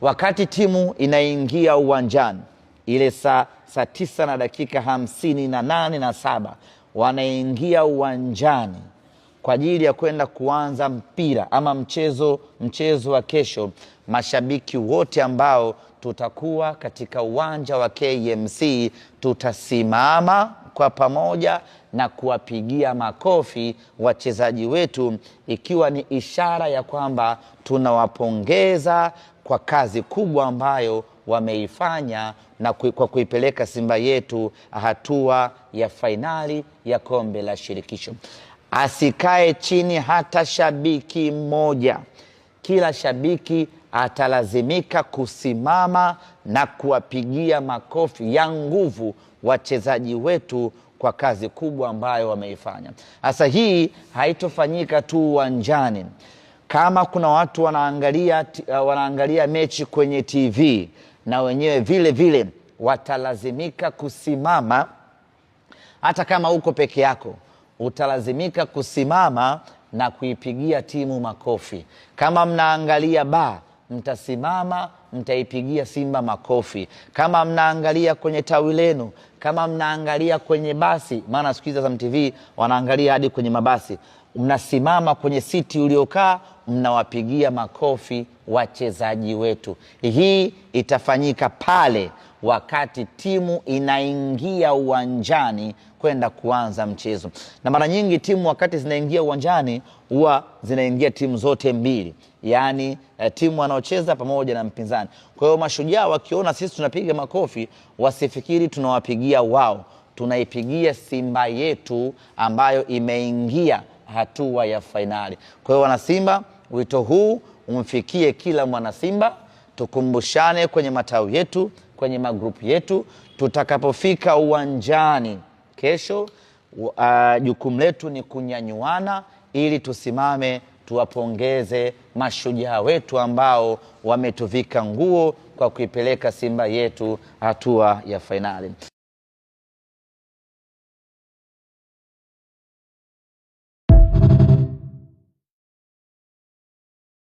Wakati timu inaingia uwanjani ile saa 9 na dakika 58 wanaingia uwanjani kwa ajili ya kwenda kuanza mpira ama mchezo wa kesho, mashabiki wote ambao tutakuwa katika uwanja wa KMC tutasimama kwa pamoja na kuwapigia makofi wachezaji wetu, ikiwa ni ishara ya kwamba tunawapongeza kwa kazi kubwa ambayo wameifanya na kwa kuipeleka Simba yetu hatua ya fainali ya kombe la shirikisho. Asikae chini hata shabiki mmoja. Kila shabiki atalazimika kusimama na kuwapigia makofi ya nguvu wachezaji wetu kwa kazi kubwa ambayo wameifanya. Sasa hii haitofanyika tu uwanjani. Kama kuna watu wanaangalia mechi kwenye TV, na wenyewe vile vile watalazimika kusimama. Hata kama uko peke yako, utalazimika kusimama na kuipigia timu makofi. Kama mnaangalia mtasimama, mtaipigia Simba makofi. Kama mnaangalia kwenye tawi lenu, kama mnaangalia kwenye basi, maana siku hizi Azam TV wanaangalia hadi kwenye mabasi, mnasimama kwenye siti uliokaa, mnawapigia makofi wachezaji wetu. Hii itafanyika pale wakati timu inaingia uwanjani kwenda kuanza mchezo. Na mara nyingi timu wakati zinaingia uwanjani huwa zinaingia timu zote mbili, yaani timu wanaocheza pamoja na mpinzani. Kwa hiyo Mashujaa wakiona sisi tunapiga makofi, wasifikiri tunawapigia wao, tunaipigia Simba yetu ambayo imeingia hatua ya fainali. Kwa hiyo wana Simba, wito huu umfikie kila mwana Simba. Tukumbushane kwenye matawi yetu, kwenye magrupu yetu, tutakapofika uwanjani kesho, jukumu letu ni kunyanyuana ili tusimame tuwapongeze mashujaa wetu ambao wametuvika nguo kwa kuipeleka Simba yetu hatua ya fainali.